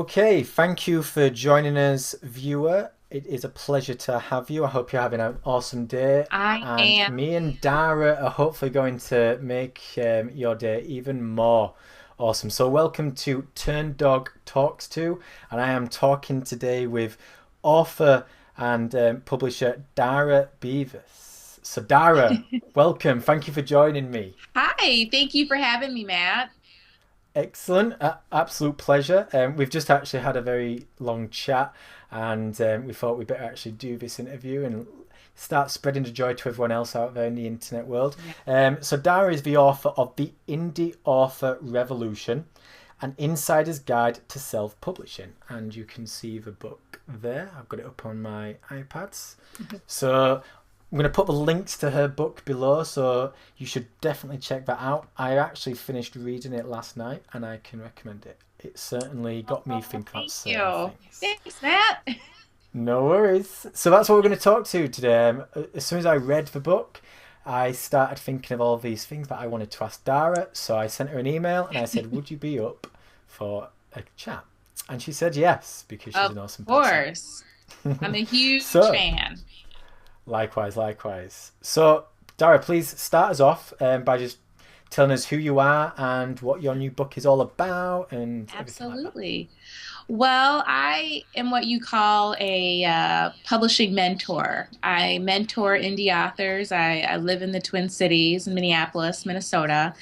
Okay, thank you for joining us, viewer. It is a pleasure to have you. I hope you're having an awesome day. I And am. me and Dara are hopefully going to make your day even more awesome. So, welcome to Turn Dog Talks To. And I am talking today with author and publisher Dara Beevas. So, Dara, welcome. Thank you for joining me. Hi, thank you for having me, Matt. Excellent, absolute pleasure. We've just actually had a very long chat, and we thought we'd better actually do this interview and start spreading the joy to everyone else out there in the internet world. Yeah. So Dara is the author of The Indie Author Revolution, an insider's guide to self-publishing, and you can see the book there. I've got it up on my iPads. So I'm going to put the links to her book below, so you should definitely check that out. I actually finished reading it last night, and I can recommend it. It certainly got me Oh, thinking about thank certain you. things. Thanks, Matt. No worries. So that's what we're going to talk to today. As soon as I read the book, I started thinking of all these things that I wanted to ask Dara. So I sent her an email and I said, "Would you be up for a chat?" And she said yes, because she's Of an awesome person. course. I'm a huge So fan. likewise, likewise. So, Dara, please start us off by just telling us who you are and what your new book is all about and everything like that. Absolutely. Well, I am what you call a publishing mentor. I mentor indie authors. I live in the Twin Cities in Minneapolis, Minnesota.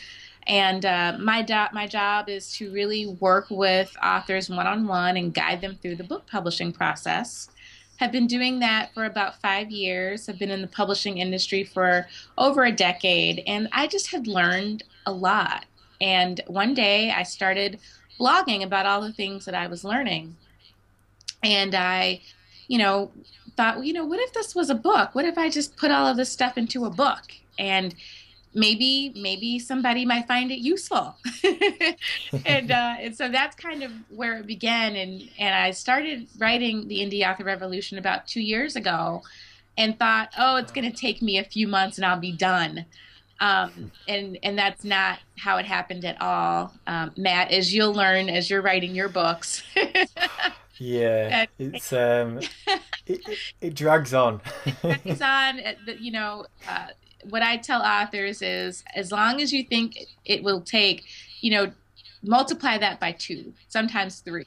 And my job is to really work with authors one on one and guide them through the book publishing process. Have been doing that for about 5 years. Have been in the publishing industry for over a decade, and I just had learned a lot. And one day I started blogging about all the things that I was learning. And I, you know, thought, well, what if this was a book? What if I just put all of this stuff into a book? And maybe somebody might find it useful. And so that's kind of where it began. And I started writing the Indie Author Revolution about 2 years ago, and thought, oh, it's going to take me a few months and I'll be done. And that's not how it happened at all, Matt. As you'll learn as you're writing your books, Yeah, that it drags on. it drags on. What I tell authors is, as long as you think it will take, you know, multiply that by two, sometimes three.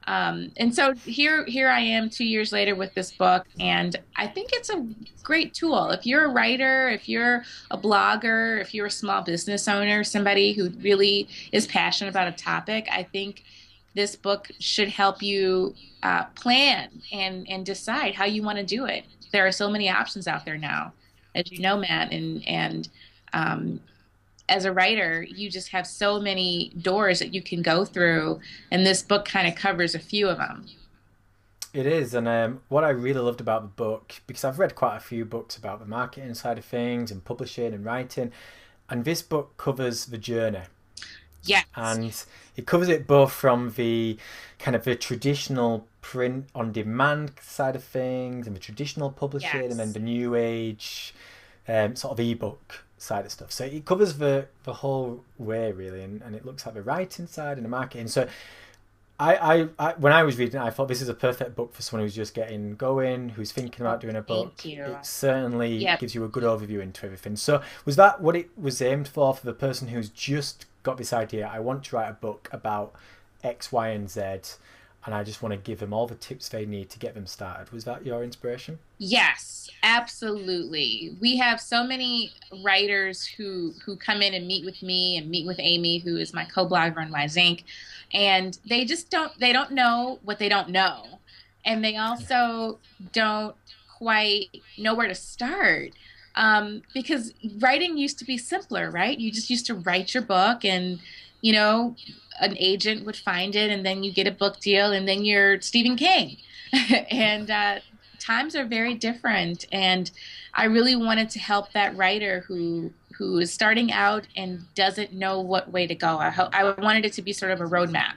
And so here I am 2 years later with this book, and I think it's a great tool. If you're a writer, if you're a blogger, if you're a small business owner, somebody who really is passionate about a topic, I think this book should help you plan and decide how you want to do it. There are so many options out there now, as you know, Matt, and um, as a writer, you just have so many doors that you can go through, and this book kind of covers a few of them. It is, and what I really loved about the book, because I've read quite a few books about the marketing side of things and publishing and writing, and this book covers the journey. Yes, And it covers it both from the kind of the traditional print on demand side of things and the traditional publishing and then yes. the new age sort of ebook side of stuff. So it covers the whole way really, and it looks at the writing side and the marketing. So I when I was reading it, I thought this is a perfect book for someone who's just getting going, who's thinking Oh, about doing a thank book. you. It certainly Yep. gives you a good overview into everything. So was that what it was aimed for the person who's just got this idea? I want to write a book about X, Y, and Z, and I just want to give them all the tips they need to get them started. Was that your inspiration? Yes, absolutely. We have so many writers who come in and meet with me and meet with Amy, who is my co-blogger on WiseInk, and they don't know what they don't know, and they also don't quite know where to start. Because writing used to be simpler, right? You just used to write your book, and you know, an agent would find it, and then you get a book deal, and then you're Stephen King. And times are very different, and I really wanted to help that writer who is starting out and doesn't know what way to go. I wanted it to be sort of a roadmap.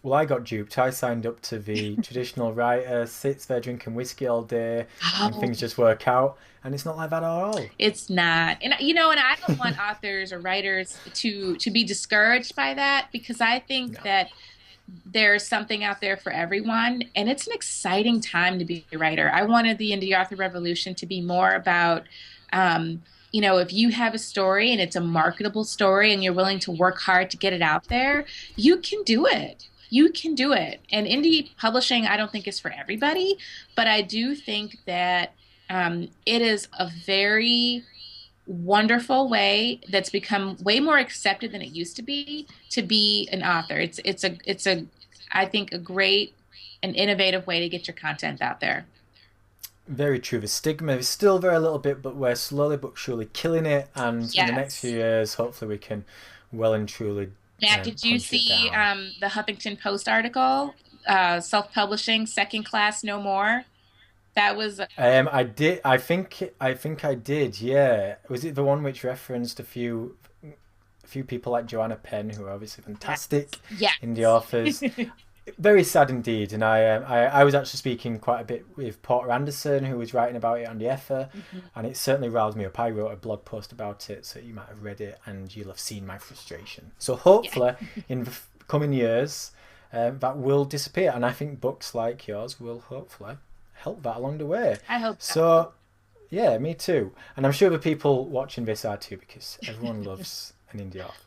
Well, I got duped. I signed up to the traditional writer, sits there drinking whiskey all day, and Oh, things just work out. And it's not like that at all. it's not. And and I don't want authors or writers to be discouraged by that, because I think No. that there's something out there for everyone, and it's an exciting time to be a writer. I wanted the indie author revolution to be more about, um, if you have a story and it's a marketable story and you're willing to work hard to get it out there, you can do it. You can do it. And indie publishing, I don't think is for everybody, but I do think that it is a very wonderful way that's become way more accepted than it used to be an author. It's a I think a great and innovative way to get your content out there. Very true. The stigma is still very little bit, but we're slowly but surely killing it. And in the next few Yes. years, hopefully, we can well and truly Matt, did you punch it see down. the Huffington Post article? Self-publishing, second class, no more. That was I did. I think I did. Yeah. Was it the one which referenced a few people like Joanna Penn, who are obviously fantastic indie yes. authors? Very sad indeed. And I was actually speaking quite a bit with Porter Anderson, who was writing about it on the Effer, Mhm. and it certainly riled me up. I wrote a blog post about it, so you might have read it and you'll have seen my frustration. So Yeah, hopefully, in the coming years, that will disappear, and I think books like yours will hopefully help that along the way. I hope so. So yeah, me too, and I'm sure the people watching this are too, because everyone loves an indie author.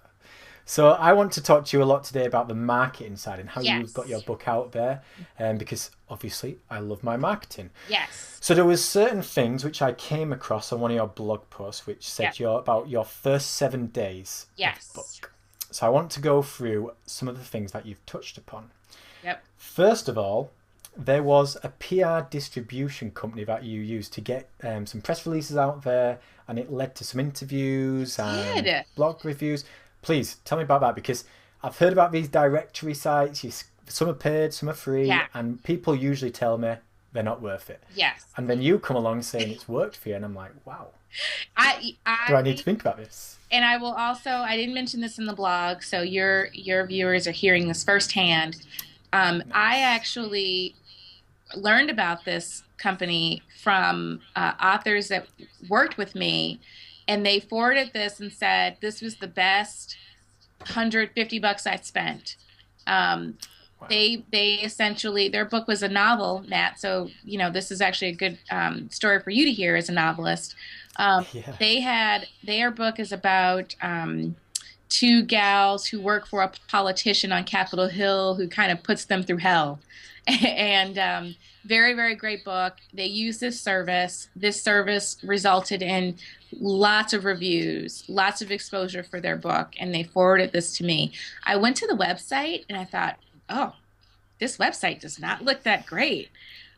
So I want to talk to you a lot today about the marketing side and how you've got your Yes. book out there, because obviously I love my marketing. Yes. So there was certain things which I came across on one of your blog posts which Yep. said about your first 7 days of the Yes. book. So I want to go through some of the things that you've touched upon. Yep. First of all, there was a PR distribution company that you used to get some press releases out there, and it led to some interviews and Did. blog reviews. Please tell me about that, because I've heard about these directory sites. Some are paid, some are free, Yeah. and people usually tell me they're not worth it. Yes. And then you come along saying it's worked for you, and I'm like, wow, I do I need to I think about this? and I will also, I didn't mention this in the blog, so your viewers are hearing this firsthand. I Nice. actually learned about this company from authors that worked with me, and they forwarded this and said this was the best $150 I spent. Um, Wow. they essentially, their book was a novel, Matt. So this is actually a good story for you to hear as a novelist. Um, Yeah. their book is about two gals who work for a politician on Capitol Hill who kind of puts them through hell. And very, very great book. They use this service. This service resulted in lots of reviews, lots of exposure for their book, and they forwarded this to me. I went to the website and I thought, oh, this website does not look that great.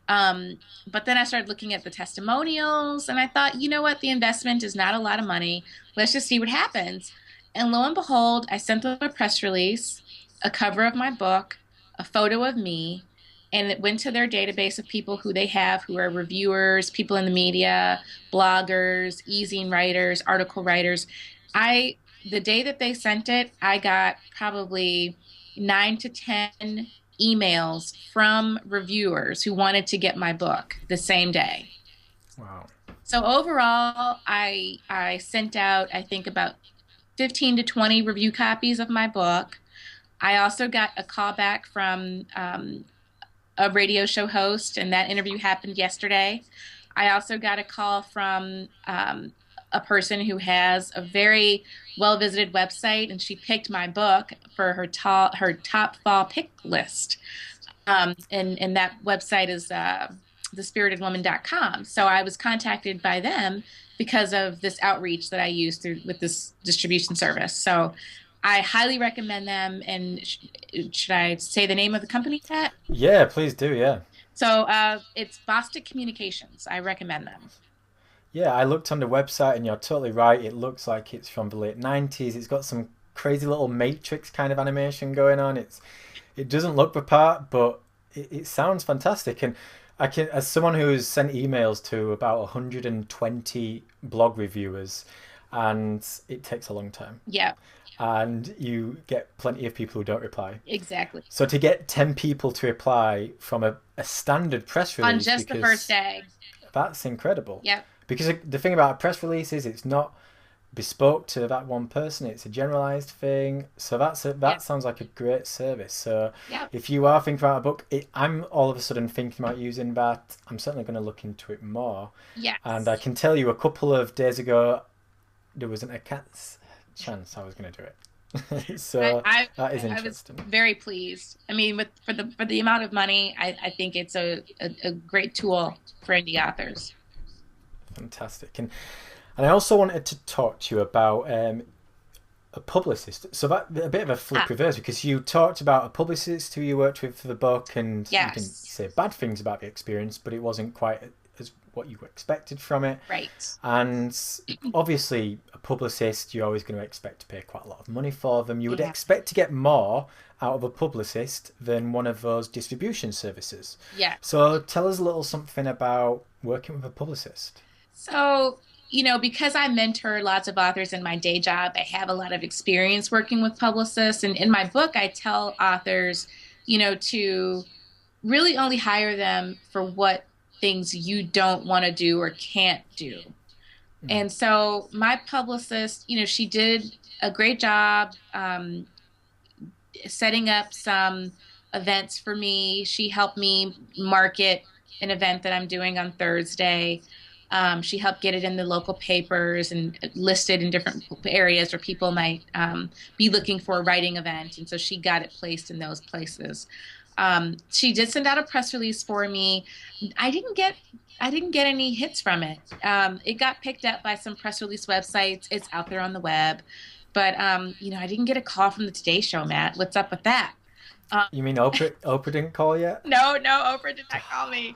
But then I started looking at the testimonials and I thought, you know what? The investment is not a lot of money. Let's just see what happens. And lo and behold, I sent them a press release, a cover of my book, a photo of me, and it went to their database of people who they have who are reviewers, people in the media, bloggers, e-zine writers, article writers. I the day that they sent it, I got probably 9 to 10 emails from reviewers who wanted to get my book the same day. Wow. So overall, I sent out I think about 15 to 20 review copies of my book. I also got a call back from a radio show host, and that interview happened yesterday. I also got a call from a person who has a very well visited website, and she picked my book for her top fall pick list. And that website is thespiritedwoman.com. So I was contacted by them because of this outreach that I used through with this distribution service. So I highly recommend them. And should I say the name of the company yet? Yeah, please do. Yeah. So it's Bostic Communications. I recommend them. Yeah, I looked on the website and you're totally right. It looks like it's from the late 90s. It's got some crazy little Matrix kind of animation going on. It doesn't look the part, but it sounds fantastic. And I can, as someone who's sent emails to about 120 blog reviewers, and it takes a long time. Yeah, And you get plenty of people who don't reply. exactly. So to get 10 people to reply from a standard press On release, just the first because day. that's incredible. Yep. Because the thing about a press release is it's not bespoke to that one person. It's a generalized thing. So Yeah. that sounds like a great service. So Yeah. if you are thinking about a book, I'm all of a sudden thinking about using that. I'm certainly going to look into it more. And I Yes. can tell you, a couple of days ago, there wasn't a cat's chance I was going to do it. I, So I that is I was interesting. very pleased. I mean, with for the amount of money, I think it's a great tool for indie authors. Fantastic. And I also wanted to talk to you about a publicist. So that a bit of a flip Ah, reverse, because you talked about a publicist who you worked with for the book, and you didn't yes. say bad things about the experience, but it wasn't quite as what you expected from it. Right. And obviously, a publicist, you're always going to expect to pay quite a lot of money for them. You would Yeah. expect to get more out of a publicist than one of those distribution services. Yeah. So tell us a little something about working with a publicist. So, because I mentor lots of authors in my day job, I have a lot of experience working with publicists. And in my book, I tell authors, to really only hire them for what things you don't want to do or can't do. Mm. And so my publicist, she did a great job setting up some events for me. She helped me market an event that I'm doing on Thursday. She helped get it in the local papers and listed in different areas where people might be looking for a writing event. And so she got it placed in those places. She did send out a press release for me. I didn't get I didn't get any hits from it. It got picked up by some press release websites. It's out there on the web, but I didn't get a call from the Today Show, Matt. What's up with that? Um, You mean Oprah didn't call yet? no, no, Oprah did not call me.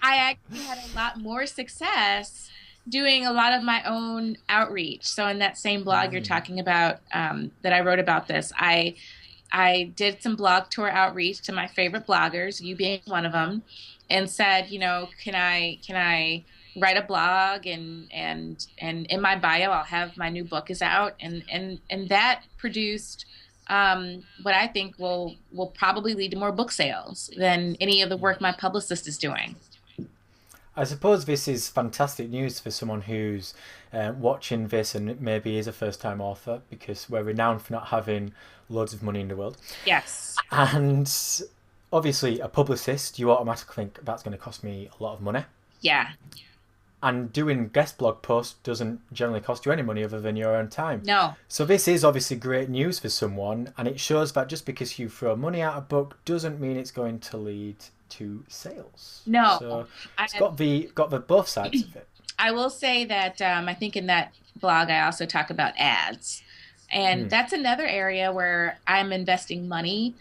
I actually had a lot more success doing a lot of my own outreach. So in that same blog you're Mm. talking about that I wrote about this, I did some blog tour outreach to my favorite bloggers, you being one of them, and said, can I write a blog and in my bio I'll have my new book is out, and that produced what I think will probably lead to more book sales than any of the work my publicist is doing. I suppose this is fantastic news for someone who's watching this and maybe is a first time author, because we're renowned for not having loads of money in the world. Yes. And obviously, a publicist, you automatically think that's going to cost me a lot of money. Yeah. And doing guest blog posts doesn't generally cost you any money other than your own time. No. So this is obviously great news for someone, and it shows that just because you throw money at a book doesn't mean it's going to lead to sales. No. So I, it's got the both sides of it. I will say that I think in that blog I also talk about ads. And Mm. that's another area where I'm investing money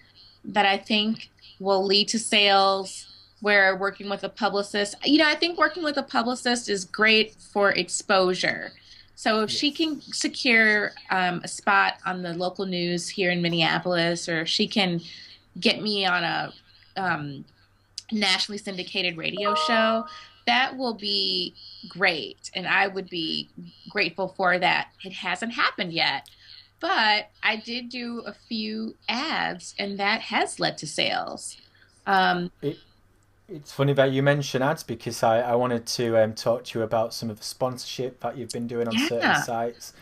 that I think will lead to sales. Where working with a publicist, I think working with a publicist is great for exposure. So if she Yes. can secure a spot on the local news here in Minneapolis, or if she can get me on a um, nationally syndicated radio show, that will be great. And I would be grateful for that. It hasn't happened yet, but I did do a few ads, and that has led to sales. Um, It, it's funny that you mention ads, because I wanted to talk to you about some of the sponsorship that you've been doing on certain yeah, sites.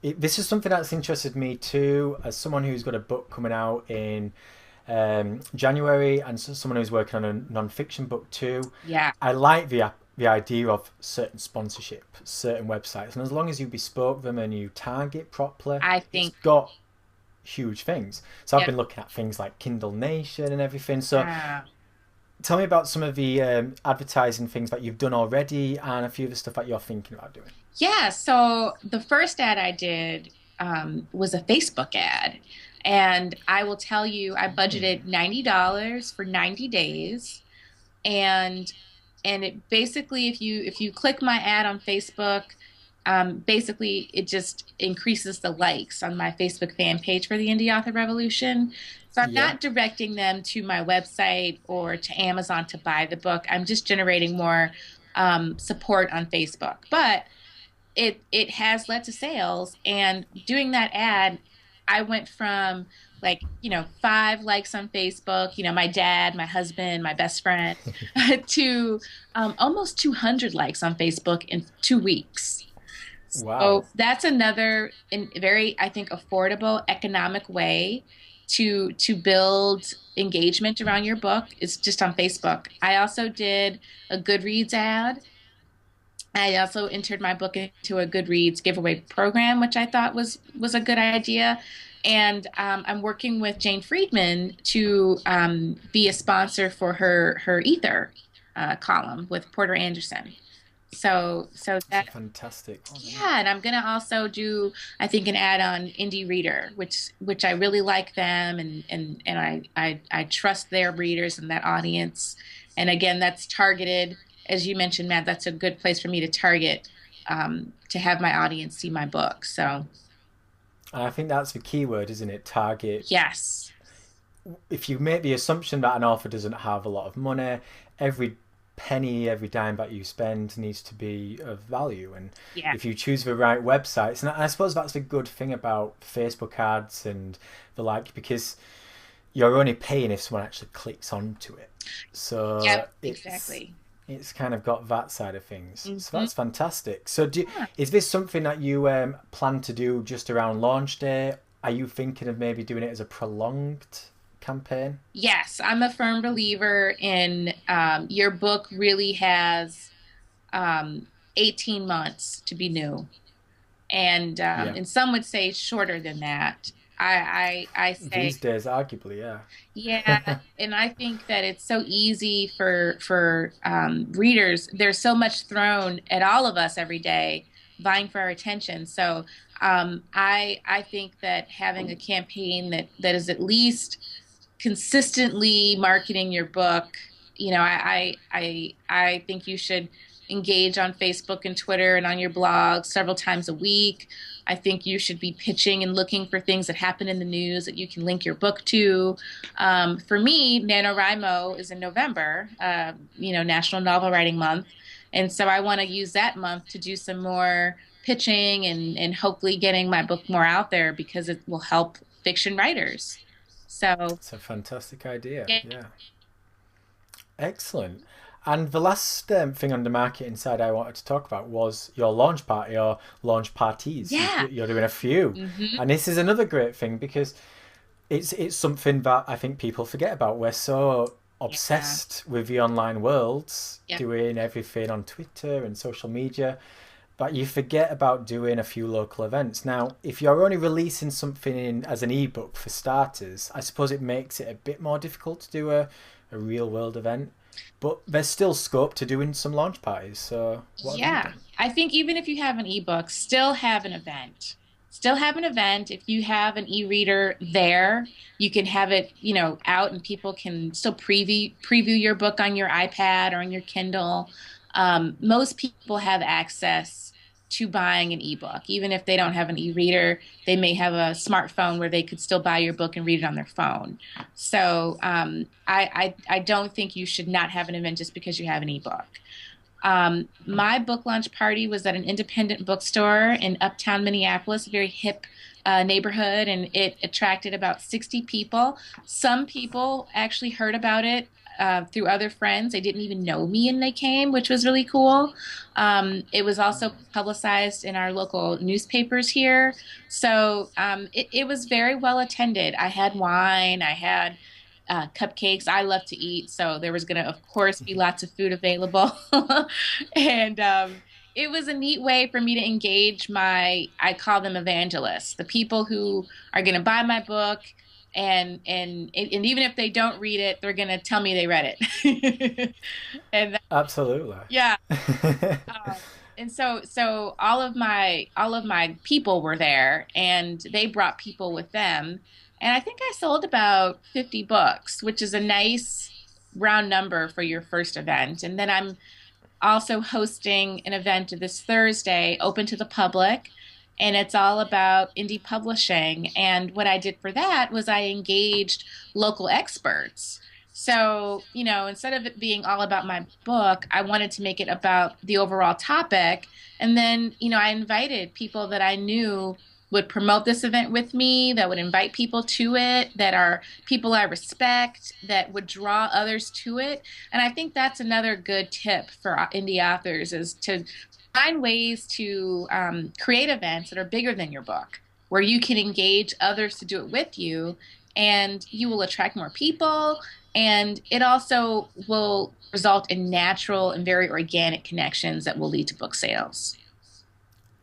This is something that's interested me too, as someone who's got a book coming out in January, and someone who's working on a non-fiction book too. yeah, I like the idea of certain sponsorship, certain websites, and as long as you bespoke them and you target properly, I it's think, got huge things. So I've yeah, been looking at things like Kindle Nation and everything. So yeah. tell me about some of the advertising things that you've done already, and a few of the stuff that you're thinking about doing. Yeah, so the first ad I did was a Facebook ad. And I will tell you, I budgeted $90 for 90 days. And it basically, if you click my ad on Facebook, basically it just increases the likes on my Facebook fan page for the Indie Author Revolution. So I'm Yeah. not directing them to my website or to Amazon to buy the book. I'm just generating more support on Facebook. But it has led to sales, and doing that ad, I went from like 5 likes on Facebook, my dad, my husband, my best friend, to almost 200 likes on Facebook in 2 weeks. Wow. So that's another very, I think, affordable economic way to build engagement around your book is just on Facebook. I also did a Goodreads ad. I also entered my book into a Goodreads giveaway program, which I thought was a good idea. And I'm working with Jane Friedman to be a sponsor for her Ether column with Porter Anderson. So It's a that fantastic one, isn't it? yeah, and I'm gonna also do, I think, an ad on Indie Reader, which I really like them, and I trust their readers and that audience. And again, that's targeted, as you mentioned, Matt. That's a good place for me to target to have my audience see my book. So And I think that's the key word, isn't it? Target. yes, If you make the assumption that an author doesn't have a lot of money, every penny, every dime that you spend needs to be of value. And yeah, if you choose the right websites, and I suppose that's the good thing about Facebook ads and the like, because you're only paying if someone actually clicks onto it. So yep, exactly. it's kind of got that side of things. So Hmm. that's fantastic. So is this something that you plan to do just around launch day? Are you thinking of maybe doing it as a prolonged campaign? Yes, I'm a firm believer in your book really has um, 18 months to be new. Yeah. And some would say shorter than that. I say These days, arguably, yeah, yeah. and I think that it's so easy for readers. There's so much thrown at all of us every day, vying for our attention. So I think that having a campaign that is at least consistently marketing your book. You know, I think you should engage on Facebook and Twitter and on your blog several times a week. I think you should be pitching and looking for things that happen in the news that you can link your book to. For me, NaNoWriMo is in November, National Novel Writing Month. And so I want to use that month to do some more pitching and hopefully getting my book more out there because it will help fiction writers. So It's a fantastic idea. yeah, Yeah. Excellent. And the last thing on the marketing side I wanted to talk about was your launch party or launch parties. yeah. You're doing a few. Hmm. And this is another great thing because it's something that I think people forget about. We're so Yeah. obsessed with the online worlds, Yep. doing everything on Twitter and social media, but you forget about doing a few local events. Now, if you're only releasing something as an ebook for starters, I suppose it makes it a bit more difficult to do a real world event. But there's still scope to doing some launch parties. So, what have you Yeah. done? I think even if you have an ebook, still have an event. Still have an event. If you have an e-reader there, you can have it, out and people can still preview your book on your iPad or on your Kindle. Most people have access to buying an ebook. Even if they don't have an e-reader, they may have a smartphone where they could still buy your book and read it on their phone. So I don't think you should not have an event just because you have an ebook. My book launch party was at an independent bookstore in uptown Minneapolis, a very hip neighborhood, and it attracted about 60 people. Some people actually heard about it through other friends. They didn't even know me and they came, which was really cool. It was also publicized in our local newspapers here. So it was very well attended. I had wine, I had cupcakes. I love to eat, so there was going to, of course, be lots of food available. And it was a neat way for me to engage I call them evangelists, the people who are going to buy my book. And even if they don't read it, they're going to tell me they read it. And Absolutely. yeah, um, and so all of my people were there, and they brought people with them, and I think I sold about 50 books, which is a nice round number for your first event. And then I'm also hosting an event this Thursday, open to the public, and it's all about indie publishing. And what I did for that was I engaged local experts. So, instead of it being all about my book, I wanted to make it about the overall topic. And then, I invited people that I knew would promote this event with me, that would invite people to it, that are people I respect, that would draw others to it. And I think that's another good tip for indie authors is to find ways to create events that are bigger than your book, where you can engage others to do it with you, and you will attract more people. And it also will result in natural and very organic connections that will lead to book sales.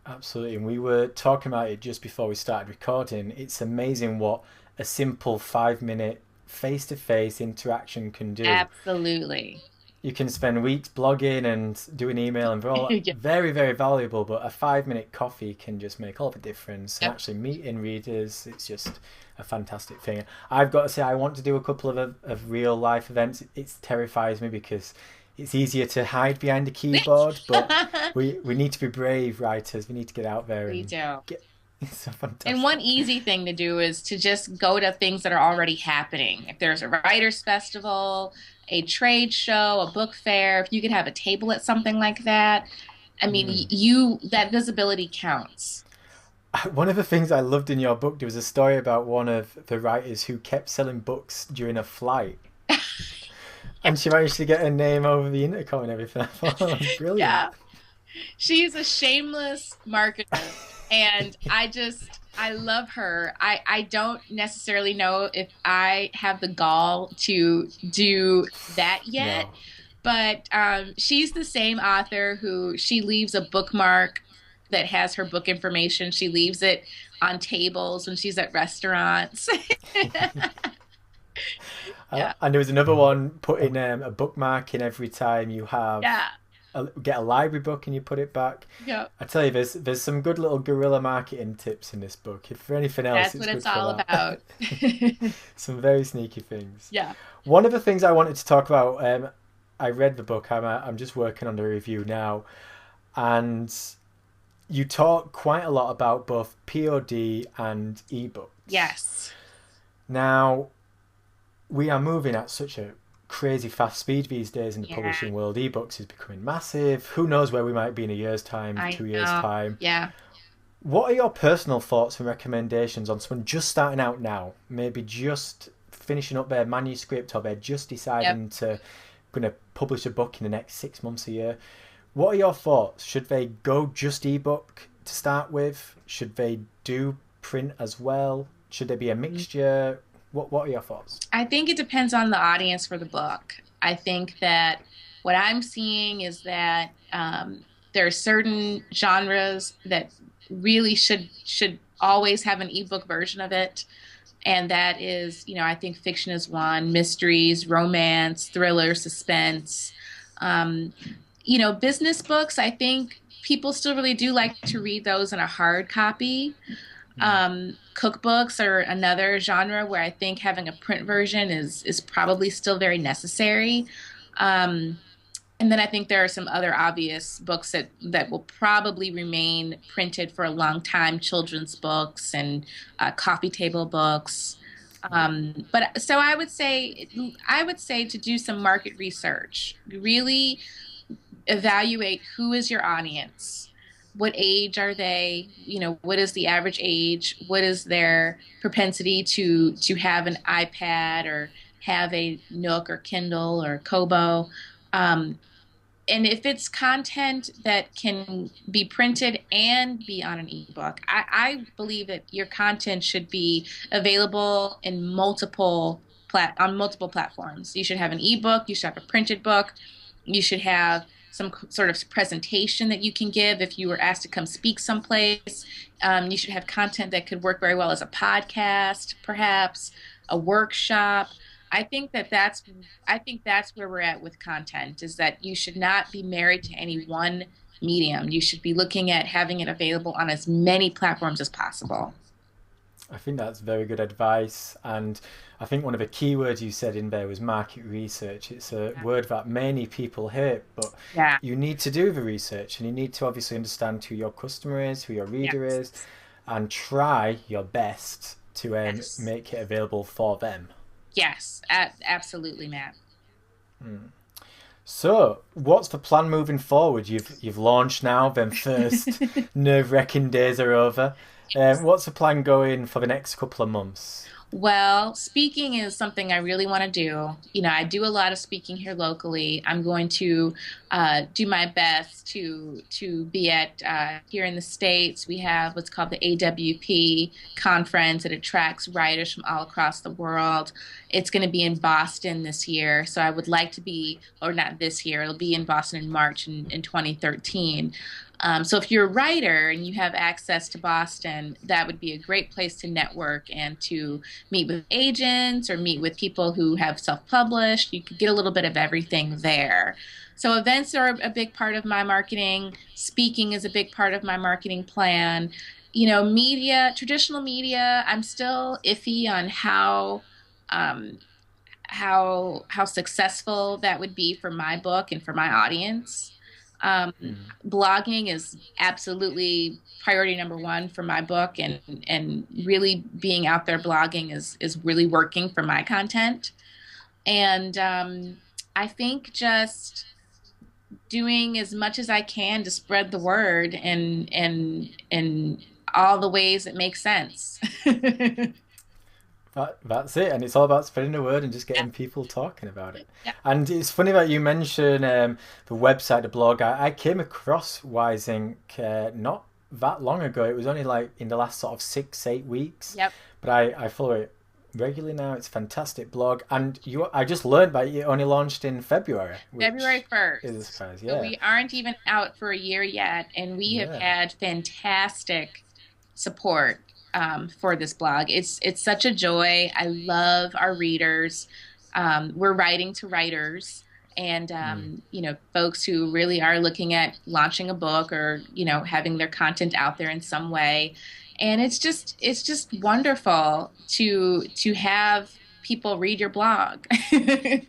Absolutely. And we were talking about it just before we started recording. It's amazing what a simple 5 minute face to face interaction can do. Absolutely. You can spend weeks blogging and doing email, and they're all Yeah. very, very valuable, but a 5 minute coffee can just make all the difference. And Yep. actually, meeting readers, it's just a fantastic thing. I've got to say, I want to do a couple of real life events. It terrifies me because it's easier to hide behind a keyboard, but we need to be brave writers. We need to get out there We and do. get. It's so And fantastic. one easy thing to do is to just go to things that are already happening. If there's a writers' festival, a trade show, a book fair, if you could have a table at something like that, I mean, Mm. you that visibility counts. One of the things I loved in your book, there was a story about one of the writers who kept selling books during a flight. And she managed to get her name over the intercom and everything. I thought that was brilliant. Yeah. She's a shameless marketer, and I love her. I don't necessarily know if I have the gall to do that yet, No. but she's the same author who she leaves a bookmark that has her book information. She leaves it on tables when she's at restaurants. Yeah. And there was another one putting a bookmark in every time you have Yeah. get a library book and you put it back. Yeah. I tell you, there's some good little guerrilla marketing tips in this book. If for anything else, That's it's what good it's for all that. about. Some very sneaky things. Yeah. One of the things I wanted to talk about, I read the book. I'm just working on the review now, and you talk quite a lot about both POD and eBooks. Yes. Now, we are moving at such a crazy fast speed these days in the Yeah. publishing world. Ebooks is becoming massive. Who knows where we might be in a year's time, I 2 years' know. time. Yeah. What are your personal thoughts and recommendations on someone just starting out now? Maybe just finishing up their manuscript, or they're just Yep. deciding to going to publish a book in the next 6 months, a year. What are your thoughts? Should they go just ebook to start with? Should they do print as well? Should there be a mixture? What are your thoughts? I think it depends on the audience for the book. I think that what I'm seeing is that there are certain genres that really should always have an ebook version of it, and that is, I think fiction is one, mysteries, romance, thriller, suspense. Um, Business books. I think people still really do like to read those in a hard copy. Mm. Cookbooks are another genre where I think having a print version is probably still very necessary. Um, and then I think there are some other obvious books that will probably remain printed for a long time, children's books and coffee table books. But so I would say to do some market research, really evaluate who is your audience. What age are they? What is the average age? What is their propensity to have an iPad or have a Nook or Kindle or Kobo? Um, and if it's content that can be printed and be on an ebook, I believe that your content should be available in on multiple platforms. You should have an ebook, you should have a printed book, you should have some sort of presentation that you can give if you were asked to come speak someplace. You should have content that could work very well as a podcast, perhaps a workshop. I think that's where we're at with content, is that you should not be married to any one medium. You should be looking at having it available on as many platforms as possible. I think that's very good advice. And I think one of the key words you said in there was market research. It's a Yeah. word that many people hate, but Yeah. you need to do the research, and you need to obviously understand who your customer is, who your reader Yes. is, and try your best to Yes. make it available for them. Yes. Absolutely, Matt. So, what's the plan moving forward? You've launched now. Then first nerve-wracking days are over. What's the plan going for the next couple of months? Well, speaking is something I really want to do. I do a lot of speaking here locally. I'm going to do my best to be at here in the States. We have what's called the AWP conference. It attracts writers from all across the world. It's going to be in Boston this year, so I would like to be, or not this year. It'll be in Boston in March in 2013. So if you're a writer and you have access to Boston, that would be a great place to network and to meet with agents or meet with people who have self-published. You could get a little bit of everything there. So events are a big part of my marketing. Speaking is a big part of my marketing plan. Media, traditional media, I'm still iffy on um, how successful that would be for my book and for my audience. Um, Mm. Blogging is absolutely priority number one for my book, and really being out there blogging is really working for my content. And I think just doing as much as I can to spread the word and all the ways it makes sense. That's it, and it's all about spreading the word and just Yeah, getting people talking about it. yeah. And it's funny that you mention the website, the blog. I came across WiseInk not that long ago. It was only like in the last sort of 6, 8 weeks, Yep. but I follow it regularly now. It's a fantastic blog, and I just learned that it only launched in February, February which is a 1st. surprise. So Yeah, we aren't even out for a year yet, and we have yeah. had fantastic support for this blog. It's such a joy. I love our readers. We're writing to writers and Mm. folks who really are looking at launching a book or having their content out there in some way. And it's just wonderful to have people read your blog. It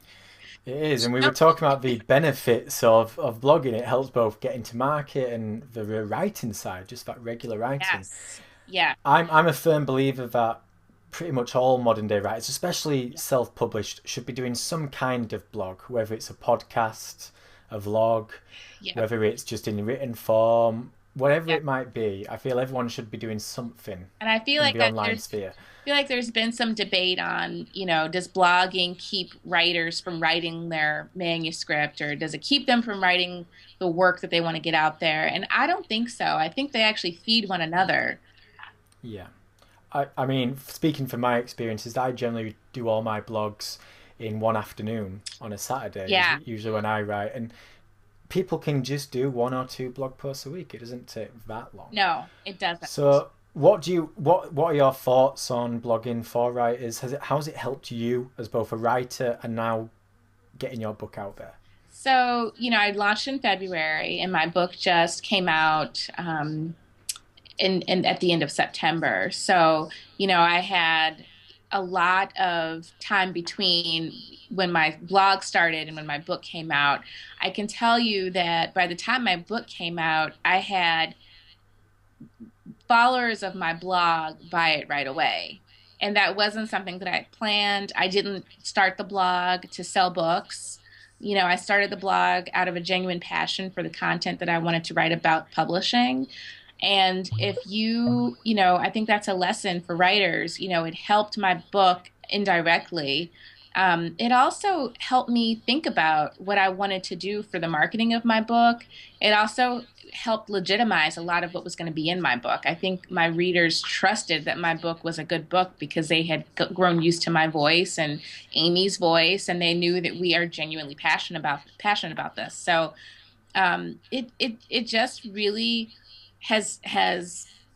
is, and we were talking about the benefits of blogging. It helps both get into market and the writing side, just that regular writing. Yes. Yeah. I'm a firm believer that pretty much all modern day writers, especially self published, should be doing some kind of blog, whether it's a podcast, a vlog, Yeah. whether it's just in written form, whatever Yeah. it might be. I feel everyone should be doing something And I feel in like the online sphere. there's been some debate on, does blogging keep writers from writing their manuscript, or does it keep them from writing the work that they want to get out there? And I don't think so. I think they actually feed one another. Yeah. I mean, speaking from my experiences, I generally do all my blogs in one afternoon on a Saturday, Yeah. usually when I write. And people can just do 1 or 2 blog posts a week. It doesn't take that long. No, it doesn't. So, what are your thoughts on blogging for writers? How's it helped you as both a writer and now getting your book out there? So, I launched in February and my book just came out in at the end of September. So, I had a lot of time between when my blog started and when my book came out. I can tell you that by the time my book came out, I had followers of my blog buy it right away. And that wasn't something that I had planned. I didn't start the blog to sell books. I started the blog out of a genuine passion for the content that I wanted to write about publishing. And if I think that's a lesson for writers. It helped my book indirectly. It also helped me think about what I wanted to do for the marketing of my book. It also helped legitimize a lot of what was going to be in my book. I think my readers trusted that my book was a good book because they had grown used to my voice and Amy's voice, and they knew that we are genuinely passionate about this. So it just really has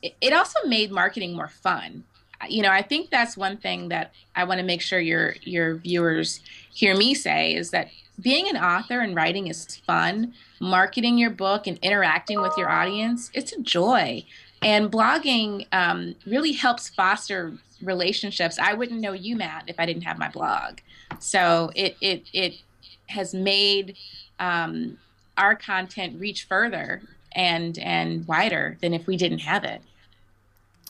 it also made marketing more fun. I think that's one thing that I want to make sure your viewers hear me say is that being an author and writing is fun. Marketing your book and interacting with your audience, it's a joy. And blogging really helps foster relationships. I wouldn't know you, Matt, if I didn't have my blog. So it has made our content reach further and wider than if we didn't have it.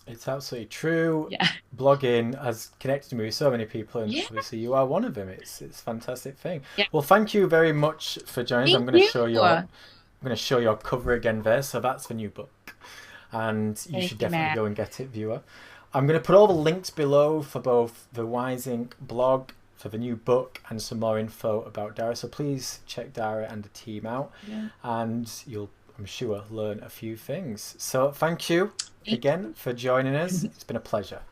It's absolutely true. Yeah. Blogging has connected me with so many people, and Yeah. obviously you are one of them. It's a fantastic thing. Yeah. Well, thank you very much for joining us. Thank you. I'm going to show your cover again there. So that's the new book, and you Thank should you, definitely Matt. go and get it, viewer. I'm going to put all the links below for both the WiseInk blog, for the new book, and some more info about Dara. So please check Dara and the team out, and you'll, I'm sure, learn a few things. So thank you again for joining us. It's been a pleasure.